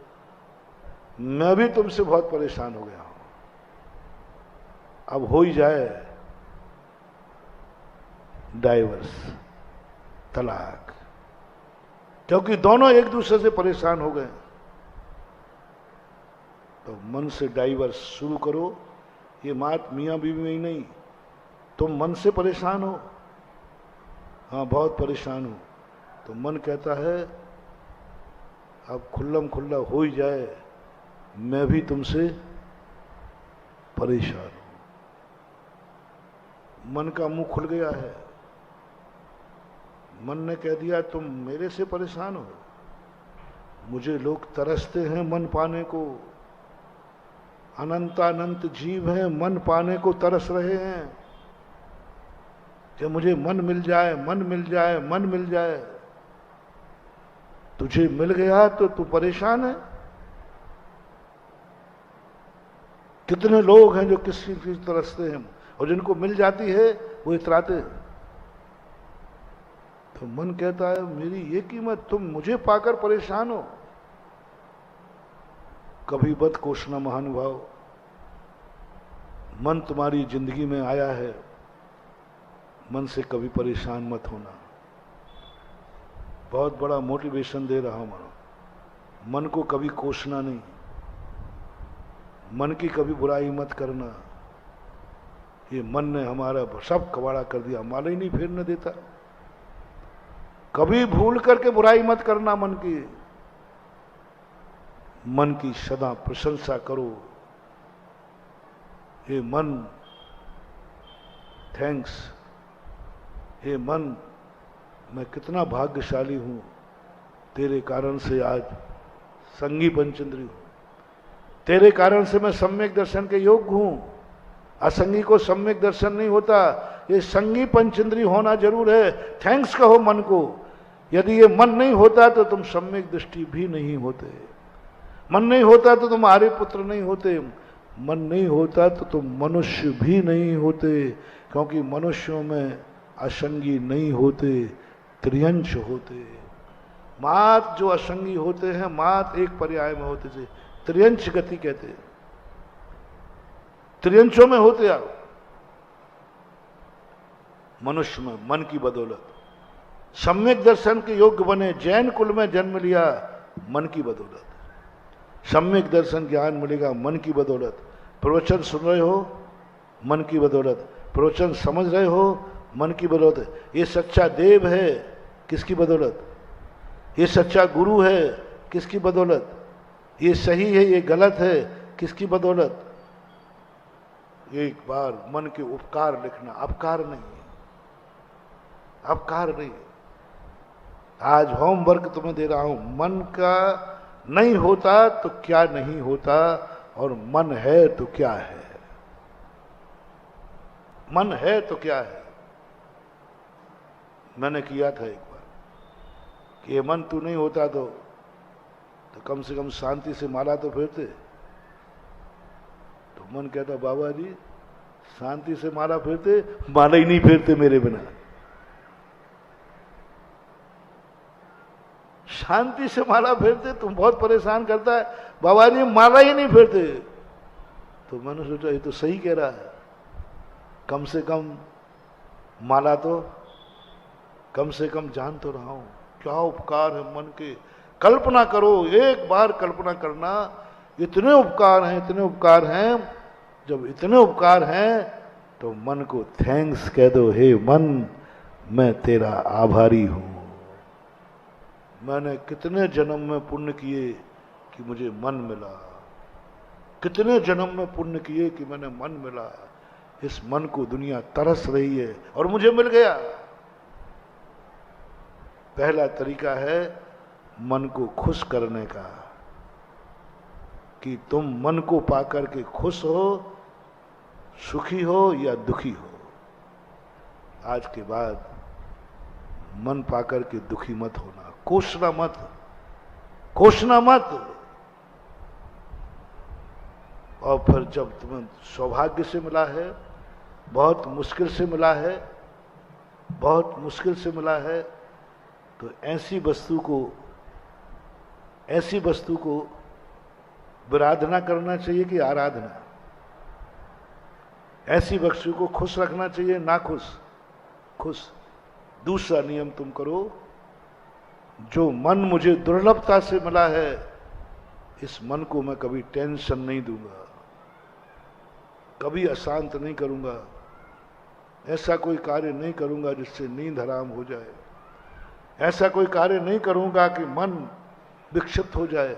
मैं भी तुमसे बहुत परेशान हो गया हूं, अब हो ही जाए डाइवर्स, तलाक, क्योंकि दोनों एक दूसरे से परेशान हो गए। तो मन से डाइवर्स शुरू करो। ये बात मियाँ बीवी में ही नहीं, तुम मन से परेशान हो, हाँ बहुत परेशान हो, तो मन कहता है अब खुल्लम खुल्ला हो ही जाए, मैं भी तुमसे परेशान हूं। मन का मुंह खुल गया है, मन ने कह दिया तुम मेरे से परेशान हो, मुझे लोग तरसते हैं मन पाने को, अनंतानंत जीव हैं मन पाने को तरस रहे हैं कि मुझे मन मिल जाए, मन मिल जाए, मन मिल जाए। तुझे मिल गया तो तू परेशान है। कितने लोग हैं जो किसी चीज तरसते हैं, और जिनको मिल जाती है वो इतराते हैं। तो मन कहता है मेरी ये कीमत, तुम मुझे पाकर परेशान हो। कभी बद कोषना महानुभाव, मन तुम्हारी जिंदगी में आया है, मन से कभी परेशान मत होना। बहुत बड़ा मोटिवेशन दे रहा हूं, मन को कभी कोसना नहीं, मन की कभी बुराई मत करना। ये मन ने हमारा सब कबाड़ा कर दिया, माला ही नहीं फेरने देता। कभी भूल करके बुराई मत करना मन की, मन की सदा प्रशंसा करो। हे मन थैंक्स, हे मन मैं कितना भाग्यशाली हूं, तेरे कारण से आज संगी पंचेंद्री हूं, तेरे कारण से मैं सम्यक दर्शन के योग्य हूं। असंगी को सम्यक दर्शन नहीं होता, ये संगी पंचेंद्री होना जरूर है। थैंक्स कहो मन को। यदि ये मन नहीं होता तो तुम सम्यक दृष्टि भी नहीं होते, मन नहीं होता तो तुम आर्य पुत्र नहीं होते, मन नहीं होता तो तुम मनुष्य भी नहीं होते, क्योंकि मनुष्यों में असंगी नहीं होते, त्रियंश होते। मात जो असंगी होते हैं, मात एक पर्याय में होते थे, त्रियंश गति कहते हैं, त्रियंशों में होते आप। मनुष्य में मन की बदौलत सम्यक दर्शन के योग्य बने, जैन कुल में जन्म लिया मन की बदौलत, सम्यक दर्शन ज्ञान मिलेगा मन की बदौलत। प्रवचन सुन रहे हो मन की बदौलत, प्रवचन समझ रहे हो मन की बदौलत। ये सच्चा देव है किसकी बदौलत? ये सच्चा गुरु है किसकी बदौलत? ये सही है ये गलत है किसकी बदौलत? एक बार मन के उपकार लिखना, अपकार नहीं, अपकार नहीं। आज होमवर्क तुम्हें दे रहा हूं, मन का नहीं होता तो क्या नहीं होता, और मन है तो क्या है, मन है तो क्या है। मैंने किया था एक बार कि ये मन तू नहीं होता तो कम से कम शांति से माला तो फेरते। तो मन कहता बाबा जी शांति से माला फेरते, माला ही नहीं फेरते मेरे बिना। शांति से माला फेरते, तुम बहुत परेशान करता है, बाबा जी माला ही नहीं फेरते। तो मैंने सोचा ये तो सही कह रहा है, कम से कम माला तो कम से कम जान तो रहा हूं। क्या उपकार है मन के, कल्पना करो, एक बार कल्पना करना, इतने उपकार हैं, इतने उपकार हैं। जब इतने उपकार हैं तो मन को थैंक्स कह दो, हे मन मैं तेरा आभारी हूं। मैंने कितने जन्म में पुण्य किए कि मुझे मन मिला, कितने जन्म में पुण्य किए कि मैंने मन मिला। इस मन को दुनिया तरस रही है और मुझे मिल गया। पहला तरीका है मन को खुश करने का, कि तुम मन को पाकर के खुश हो, सुखी हो या दुखी हो। आज के बाद मन पाकर के दुखी मत होना, कोसना मत, कोसना मत। और फिर जब तुम्हें सौभाग्य से मिला है, बहुत मुश्किल से मिला है, बहुत मुश्किल से मिला है, तो ऐसी वस्तु को विराधना करना चाहिए कि आराधना। ऐसी वस्तु को खुश रखना चाहिए ना खुश, खुश। दूसरा नियम तुम करो, जो मन मुझे दुर्लभता से मिला है, इस मन को मैं कभी टेंशन नहीं दूंगा, कभी अशांत नहीं करूंगा, ऐसा कोई कार्य नहीं करूंगा जिससे नींद हराम हो जाए, ऐसा कोई कार्य नहीं करूंगा कि मन विक्षिप्त हो जाए।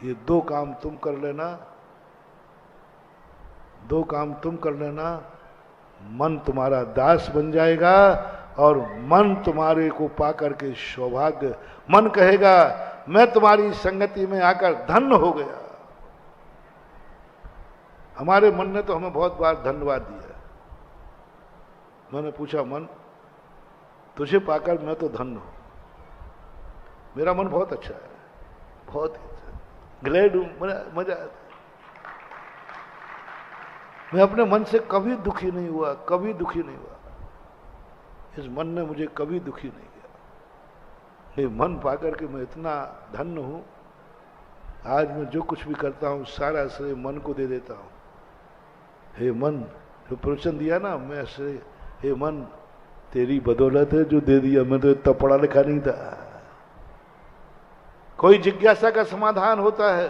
ये दो काम तुम कर लेना, दो काम तुम कर लेना, मन तुम्हारा दास बन जाएगा और मन तुम्हारे को पाकर के सौभाग्य, मन कहेगा मैं तुम्हारी संगति में आकर धन्य हो गया। हमारे मन ने तो हमें बहुत बार धन्यवाद दिया। मैंने पूछा मन तुझे पाकर मैं तो धन्य हूं, मेरा मन बहुत अच्छा है, बहुत ग्लैड हूं, मजा आता। मैं अपने मन से कभी दुखी नहीं हुआ, कभी दुखी नहीं हुआ। इस मन ने मुझे कभी दुखी नहीं किया। ये मन पाकर के मैं इतना धन्य हूं। आज मैं जो कुछ भी करता हूं सारा श्रेय मन को दे देता हूं। हे मन, जो प्रवचन दिया ना, मैं श्रेय, हे मन तेरी बदौलत है जो दे दिया, मैं तो इतना पढ़ा लिखा नहीं था। कोई जिज्ञासा का समाधान होता है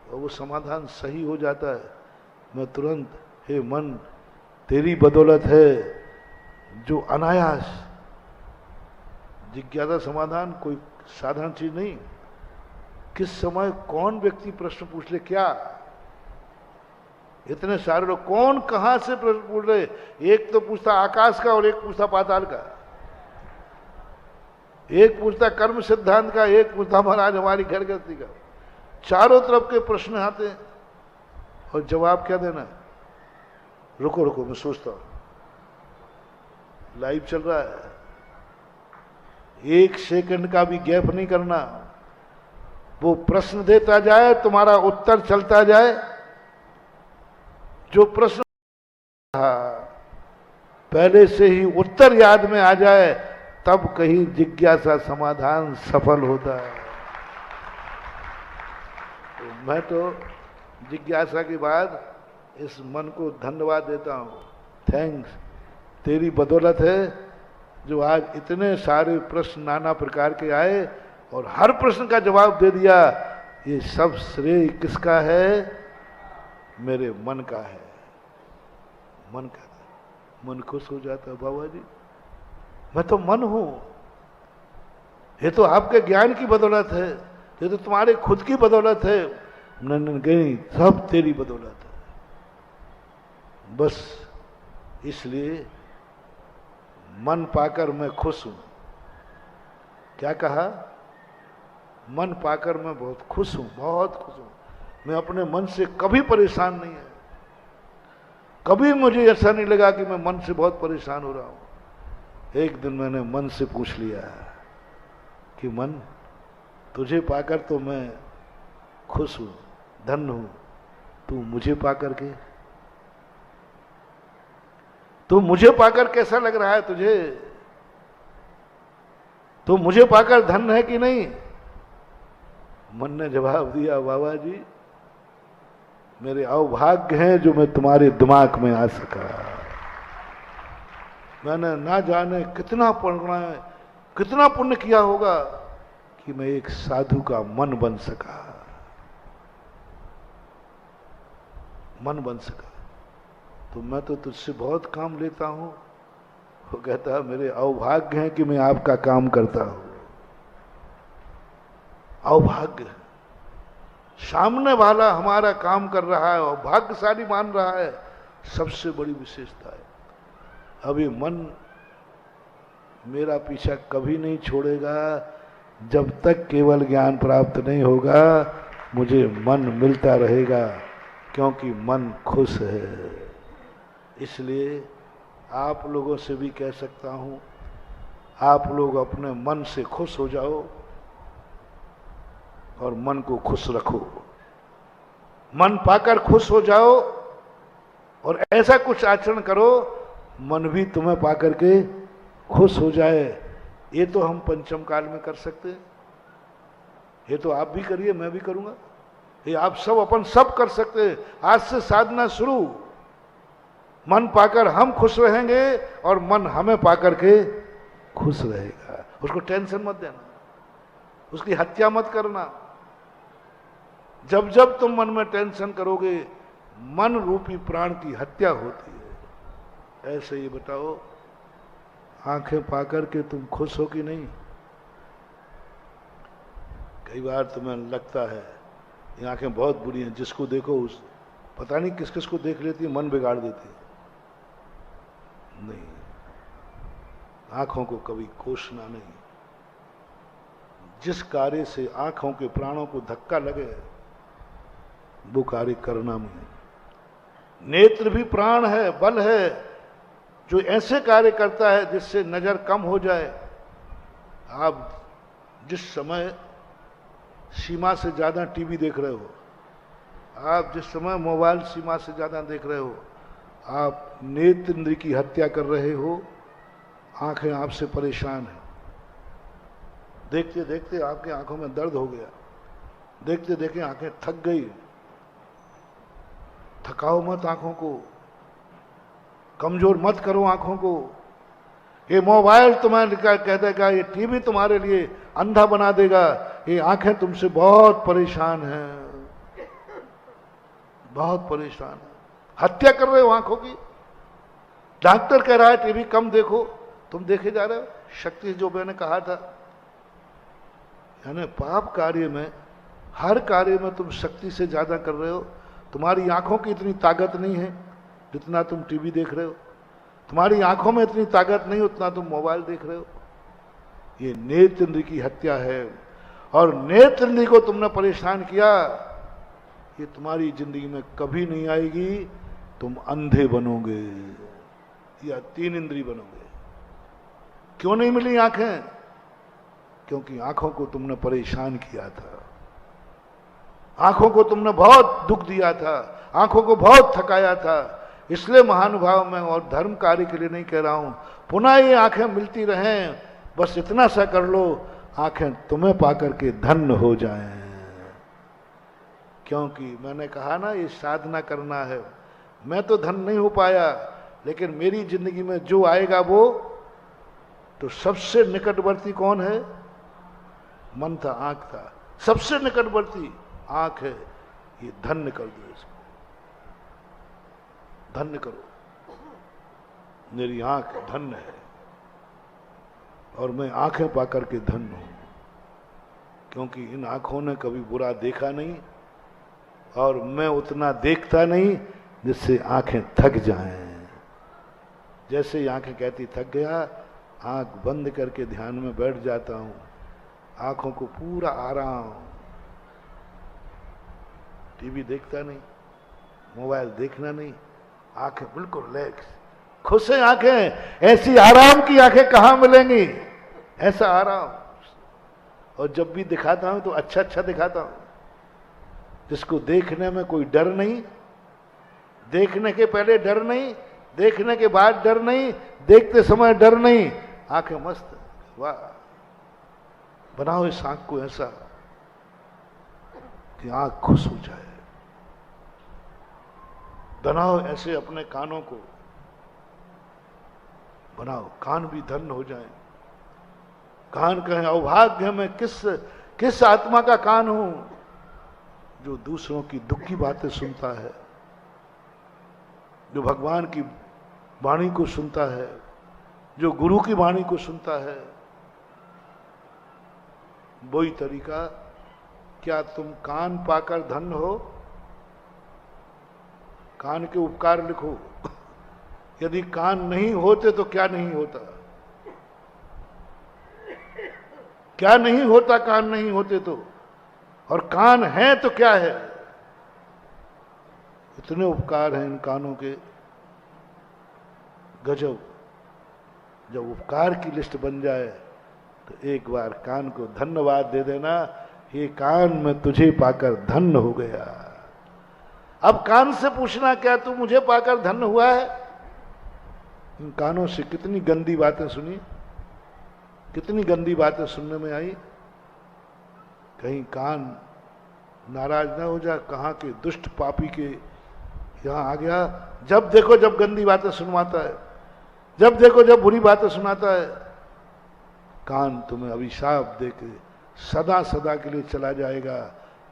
और वो समाधान सही हो जाता है, मैं तुरंत, हे मन, तेरी बदौलत है जो अनायास, जिज्ञासा समाधान कोई साधारण चीज नहीं। किस समय कौन व्यक्ति प्रश्न पूछ ले, क्या इतने सारे लोग, कौन कहां से प्रश्न पूछ रहे, एक तो पूछता आकाश का और एक पूछता पाताल का, एक पूछता कर्म सिद्धांत का, एक पूछता महाराज हमारी घर गृहस्थी का। चारों तरफ के प्रश्न आते हैं और जवाब क्या देना। रुको रुको मैं सोचता हूं, लाइव चल रहा है, एक सेकंड का भी गैप नहीं करना। वो प्रश्न देता जाए, तुम्हारा उत्तर चलता जाए। जो प्रश्न पहले से ही उत्तर याद में आ जाए, तब कहीं जिज्ञासा समाधान सफल होता है। तो मैं तो जिज्ञासा के बाद इस मन को धन्यवाद देता हूं। थैंक्स, तेरी बदौलत है जो आज इतने सारे प्रश्न नाना प्रकार के आए और हर प्रश्न का जवाब दे दिया। ये सब श्रेय किसका है? मेरे मन का है। मन का, मन खुश हो जाता है। बाबा जी, मैं तो मन हूं, ये तो आपके ज्ञान की बदौलत है, ये तो तुम्हारे खुद की बदौलत है। नहीं, सब तेरी बदौलत है। बस इसलिए मन पाकर मैं खुश हूं। क्या कहा? मन पाकर मैं बहुत खुश हूं, बहुत खुश हूं। मैं अपने मन से कभी परेशान नहीं है। कभी मुझे ऐसा नहीं लगा कि मैं मन से बहुत परेशान हो रहा हूं। एक दिन मैंने मन से पूछ लिया कि मन, तुझे पाकर तो मैं खुश हूं, धन्य हूं। तू मुझे पाकर के, तू मुझे पाकर कैसा लग रहा है तुझे? तू मुझे पाकर धन्य है कि नहीं? मन ने जवाब दिया, बाबा जी मेरे अभाग्य हैं जो मैं तुम्हारे दिमाग में आ सका। मैंने ना जाने कितना पढ़ना है, कितना पुण्य किया होगा कि मैं एक साधु का मन बन सका, मन बन सका। तो मैं तो तुझसे बहुत काम लेता हूं। वो कहता मेरे अभाग्य हैं कि मैं आपका काम करता हूं। अभाग्य, सामने वाला हमारा काम कर रहा है और भाग्यशाली मान रहा है, सबसे बड़ी विशेषता है। अभी मन मेरा पीछा कभी नहीं छोड़ेगा जब तक केवल ज्ञान प्राप्त नहीं होगा। मुझे मन मिलता रहेगा क्योंकि मन खुश है। इसलिए आप लोगों से भी कह सकता हूं, आप लोग अपने मन से खुश हो जाओ और मन को खुश रखो। मन पाकर खुश हो जाओ और ऐसा कुछ आचरण करो मन भी तुम्हें पाकर के खुश हो जाए। ये तो हम पंचम काल में कर सकते हैं। ये तो आप भी करिए, मैं भी करूंगा। ये आप सब अपन सब कर सकते हैं। आज से साधना शुरू। मन पाकर हम खुश रहेंगे और मन हमें पाकर के खुश रहेगा। उसको टेंशन मत देना, उसकी हत्या मत करना। जब जब तुम मन में टेंशन करोगे, मन रूपी प्राण की हत्या होती है। ऐसे ही बताओ, आंखें पाकर के तुम खुश हो कि नहीं? कई बार तुम्हें लगता है ये आंखें बहुत बुरी हैं, जिसको देखो उस पता नहीं किस किस को देख लेती है, मन बिगाड़ देती है। नहीं, आंखों को कभी कोसना नहीं। जिस कार्य से आंखों के प्राणों को धक्का लगे वो कार्य करना नहीं। नेत्र भी प्राण है, बल है, जो ऐसे कार्य करता है जिससे नजर कम हो जाए। आप जिस समय सीमा से ज्यादा टीवी देख रहे हो, आप जिस समय मोबाइल सीमा से ज्यादा देख रहे हो, आप नेत्र इंद्र की हत्या कर रहे हो। आंखें आपसे परेशान है। देखते देखते आपके आंखों में दर्द हो गया, देखते देखते आंखें थक गई। थकाओ मत आंखों को, कमजोर मत करो आंखों को। ये मोबाइल तुम्हें कह देगा, ये टीवी तुम्हारे लिए अंधा बना देगा। ये आंखें तुमसे बहुत परेशान हैं, बहुत परेशान है। हत्या कर रहे हो आंखों की। डॉक्टर कह रहा है टीवी कम देखो, तुम देखे जा रहे हो। शक्ति जो मैंने कहा था, यानी पाप कार्य में, हर कार्य में तुम शक्ति से ज्यादा कर रहे हो। तुम्हारी आंखों की इतनी ताकत नहीं है जितना तुम टीवी देख रहे हो, तुम्हारी आंखों में इतनी ताकत नहीं उतना तुम मोबाइल देख रहे हो। ये नेत्र इंद्र की हत्या है, और नेत्र इंद्र को तुमने परेशान किया, ये तुम्हारी जिंदगी में कभी नहीं आएगी। तुम अंधे बनोगे या तीन इंद्री बनोगे। क्यों नहीं मिली आंखें? क्योंकि आंखों को तुमने परेशान किया था, आंखों को तुमने बहुत दुख दिया था, आंखों को बहुत थकाया था। इसलिए महानुभाव में और धर्म कार्य के लिए नहीं कह रहा हूं, पुनः ये आंखें मिलती रहें, बस इतना सा कर लो, आंखें तुम्हें पाकर के धन्य हो जाएं। क्योंकि मैंने कहा ना, ये साधना करना है। मैं तो धन नहीं हो पाया, लेकिन मेरी जिंदगी में जो आएगा वो, तो सबसे निकटवर्ती कौन है? मन था, आंख था, सबसे निकटवर्ती आंख है। ये धन्य कर दो, इसको धन्य करो। मेरी आंख धन्य है और मैं आंखें पाकर के धन्य हूं, क्योंकि इन आंखों ने कभी बुरा देखा नहीं और मैं उतना देखता नहीं जिससे आंखें थक जाएं। जैसे ही आंखें कहती थक गया, आंख बंद करके ध्यान में बैठ जाता हूं, आंखों को पूरा आराम। टीवी देखता नहीं, मोबाइल देखना नहीं, आंखें बिल्कुल रिलैक्स, खुश है आंखें। ऐसी आराम की आंखें कहां मिलेंगी? ऐसा आराम। और जब भी दिखाता हूं तो अच्छा अच्छा दिखाता हूं, जिसको देखने में कोई डर नहीं, देखने के पहले डर नहीं, देखने के बाद डर नहीं, देखते समय डर नहीं, आंखें मस्त। वाह, बनाओ इस आंख को ऐसा कि आंख खुश हो जाए। बनाओ ऐसे अपने कानों को, बनाओ कान भी धन्य हो जाए। कान कहें अभाग्य में किस आत्मा का कान हूं जो दूसरों की दुख की बातें सुनता है, जो भगवान की वाणी को सुनता है, जो गुरु की वाणी को सुनता है। वही तरीका, क्या तुम कान पाकर धन्य हो? कान के उपकार लिखो। यदि कान नहीं होते तो क्या नहीं होता? क्या नहीं होता कान नहीं होते तो? और कान है तो क्या है? इतने उपकार हैं इन कानों के, गजब। जब उपकार की लिस्ट बन जाए तो एक बार कान को धन्यवाद दे देना, ये कान में तुझे पाकर धन्य हो गया। अब कान से पूछना, क्या तू मुझे पाकर धन्य हुआ है? इन कानों से कितनी गंदी बातें सुनी, कितनी गंदी बातें सुनने में आई। कहीं कान नाराज ना हो जा, कहाँ के दुष्ट पापी के यहां आ गया। जब देखो जब गंदी बातें सुनवाता है, जब देखो जब बुरी बातें सुनाता है। कान तुम्हें अभिशाप देके सदा सदा के लिए चला जाएगा।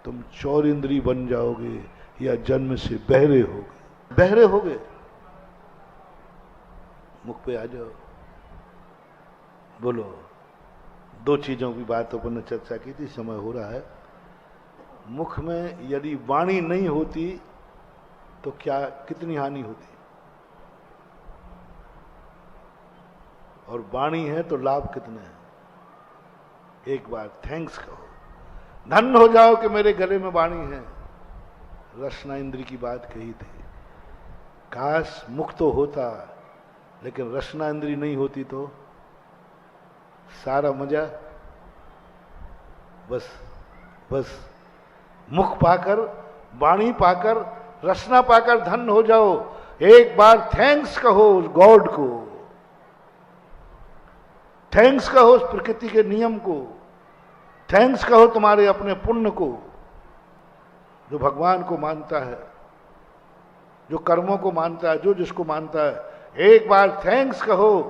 तुम चौर इंद्री बन जाओगे या जन्म से बहरे होगे। बहरे होगे। मुख पे आ जाओ, बोलो। दो चीजों की बात अपन ने चर्चा की थी, समय हो रहा है। मुख में यदि वाणी नहीं होती तो क्या, कितनी हानि होती, और वाणी है तो लाभ कितने हैं। एक बार थैंक्स कहो, धन्य हो जाओ कि मेरे गले में वाणी है। रसना इंद्री की बात कही थी, काश मुख तो होता, लेकिन रसना इंद्री नहीं होती तो सारा मजा। बस मुख पाकर, वाणी पाकर, रसना पाकर धन्य हो जाओ। एक बार थैंक्स कहो उस गॉड को, थैंक्स कहो उस प्रकृति के नियम को, थैंक्स कहो तुम्हारे अपने पुण्य को, जो भगवान को मानता है, जो कर्मों को मानता है, जो जिसको मानता है। एक बार थैंक्स कहो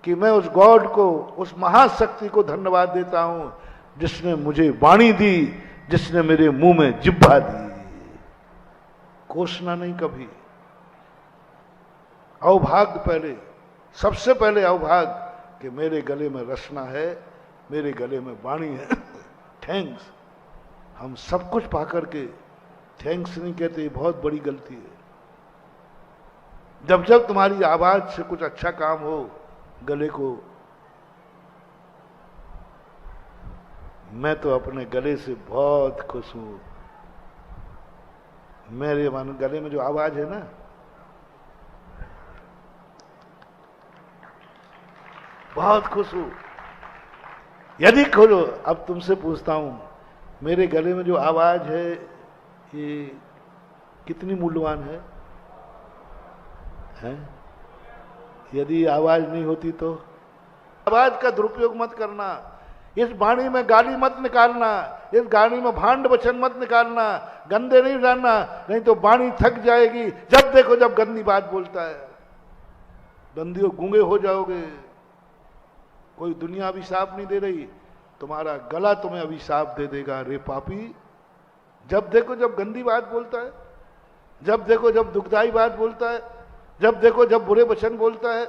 कि मैं उस गॉड को, उस महाशक्ति को धन्यवाद देता हूं जिसने मुझे वाणी दी, जिसने मेरे मुंह में जिह्वा दी। कोसना नहीं कभी, अवभाग्य पहले, सबसे पहले अवभाग्य कि मेरे गले में रसना है, मेरे गले में वाणी है। थैंक्स। हम सब कुछ पाकर के थैंक्स नहीं कहते, बहुत बड़ी गलती है। जब जब तुम्हारी आवाज से कुछ अच्छा काम हो, गले को, मैं तो अपने गले से बहुत खुश हूं। मेरे मन गले में जो आवाज है ना, बहुत खुश हूं। यदि खोलो, अब तुमसे पूछता हूं, मेरे गले में जो आवाज है ये कितनी मूल्यवान है? हैं? यदि आवाज नहीं होती तो? आवाज का दुरुपयोग मत करना। इस वाणी में गाली मत निकालना, इस गाली में भांड वचन मत निकालना, गंदे नहीं डालना, नहीं तो वाणी थक जाएगी। जब देखो जब गंदी बात बोलता है, गंदियों गूंगे हो जाओगे। कोई दुनिया अभिशाप नहीं दे रही, तुम्हारा गला तुम्हें अभिशाप दे देगा। रे पापी, जब देखो जब गंदी बात बोलता है, जब देखो जब दुखदाई बात बोलता है, जब देखो जब बुरे वचन बोलता है,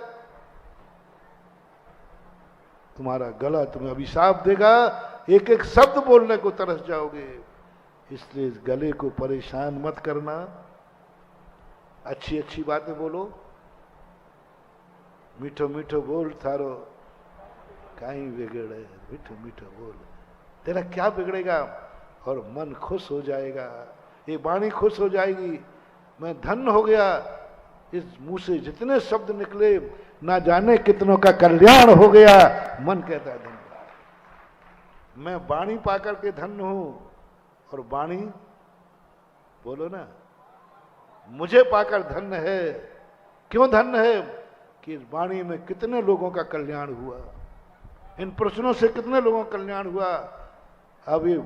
तुम्हारा गला तुम्हें अभिशाप देगा। एक एक शब्द बोलने को तरस जाओगे। इसलिए इस गले को परेशान मत करना। अच्छी अच्छी बातें बोलो, मीठो मीठो बोल थारो कहीं बिगड़े, मीठो मीठो बोल, तेरा क्या बिगड़ेगा? और मन खुश हो जाएगा, ये वाणी खुश हो जाएगी। मैं धन्य हो गया, इस मुंह से जितने शब्द निकले ना जाने कितनों का कल्याण हो गया। मन कहता है धन्यवाद, मैं वाणी पाकर के धन्य हूं। और वाणी बोलो ना, मुझे पाकर धन्य है। क्यों धन्य है? कि इस वाणी में कितने लोगों का कल्याण हुआ, इन प्रश्नों से कितने लोगों का कल्याण हुआ। अब ये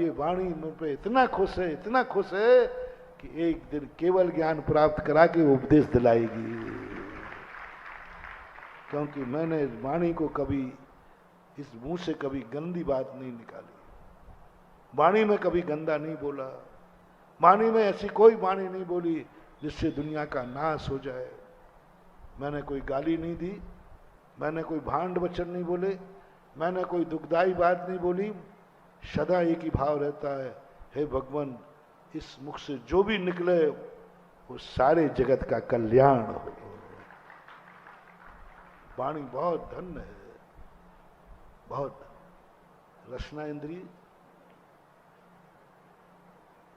वाणी मुझ पे इतना खुश है, इतना खुश है कि एक दिन केवल ज्ञान प्राप्त करा के उपदेश दिलाएगी। क्योंकि मैंने इस वाणी को कभी, इस मुंह से कभी गंदी बात नहीं निकाली, वाणी में कभी गंदा नहीं बोला, वाणी में ऐसी कोई वाणी नहीं बोली जिससे दुनिया का नाश हो जाए। मैंने कोई गाली नहीं दी, मैंने कोई भांड वचन नहीं बोले, मैंने कोई दुखदाई बात नहीं बोली। सदा एक ही भाव रहता है, हे भगवान, इस मुख से जो भी निकले वो सारे जगत का कल्याण हो। वाणी बहुत धन्य है, बहुत। रसना इंद्री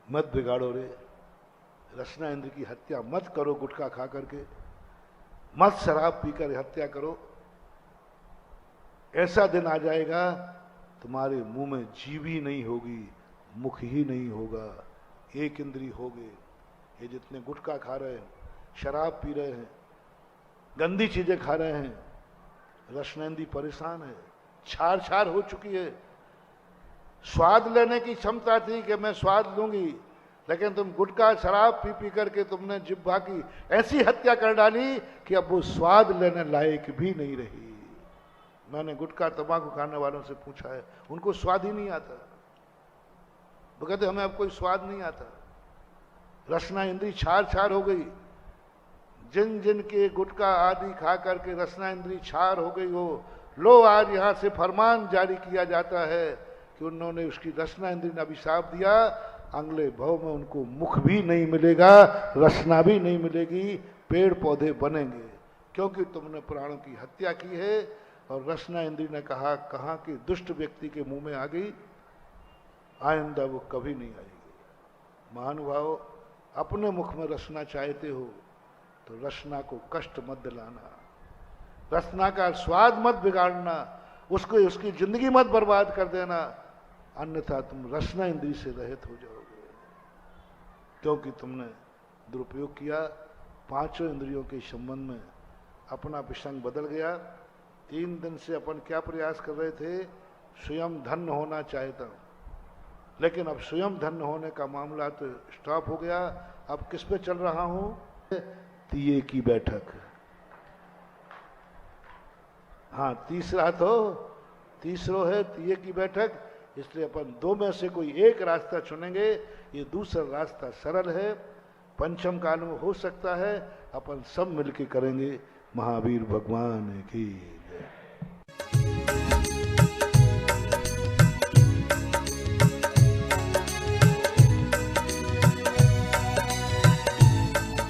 मत बिगाड़ो रे, रसना इंद्री की हत्या मत करो गुटखा खा करके, मत शराब पीकर हत्या करो। ऐसा दिन आ जाएगा तुम्हारे मुंह में जीभ ही नहीं होगी, मुख ही नहीं होगा, एक इंद्री होगे। ये जितने गुटखा खा रहे हैं, शराब पी रहे हैं, गंदी चीजें खा रहे हैं, रसनेंदी परेशान है, छार छार हो चुकी है। स्वाद लेने की क्षमता थी कि मैं स्वाद लूंगी, लेकिन तुम गुटखा शराब पी पी करके तुमने जिह्वा की ऐसी हत्या कर डाली कि अब वो स्वाद लेने लायक भी नहीं रही। मैंने गुटखा तंबाकू खाने वालों से पूछा है, उनको स्वाद ही नहीं आता। वो कहते हमें अब कोई स्वाद नहीं आता। रसना इंद्री छार छार हो गई। जिन जिन के गुटखा आदि खा करके रसना इंद्री छार हो गई हो, लो आज यहां से फरमान जारी किया जाता है कि उन्होंने उसकी रसना इंद्री ने अभिशाप दिया, अगले भव में उनको मुख भी नहीं मिलेगा, रसना भी नहीं मिलेगी, पेड़ पौधे बनेंगे, क्योंकि तुमने प्राणों की हत्या की है। और रसना इंद्री ने कहा, कहाँ कि दुष्ट व्यक्ति के मुंह में आ गई, आइंदा वो कभी नहीं आएगी। महानुभाव, अपने मुख में रसना चाहते हो तो रसना को कष्ट मत दिलाना, रसना का स्वाद मत बिगाड़ना, उसको उसकी जिंदगी मत बर्बाद कर देना, अन्यथा तुम रसना इंद्री से रहित हो जाओगे। क्योंकि तुमने दुरुपयोग किया। पांचों इंद्रियों के संबंध में अपना प्रसंग बदल गया। 3 दिन से अपन क्या प्रयास कर रहे थे? स्वयं धन्य होना चाहता हूं, लेकिन अब स्वयं धन्य होने का मामला तो स्टॉप हो गया। अब किस पे चल रहा हूं? तिये की बैठक। हाँ, तीसरो है तिये की बैठक। इसलिए अपन 2 में से कोई एक रास्ता चुनेंगे। ये दूसरा रास्ता सरल है। पंचम काल में हो सकता है, अपन सब मिलके करेंगे। महावीर भगवान की जय।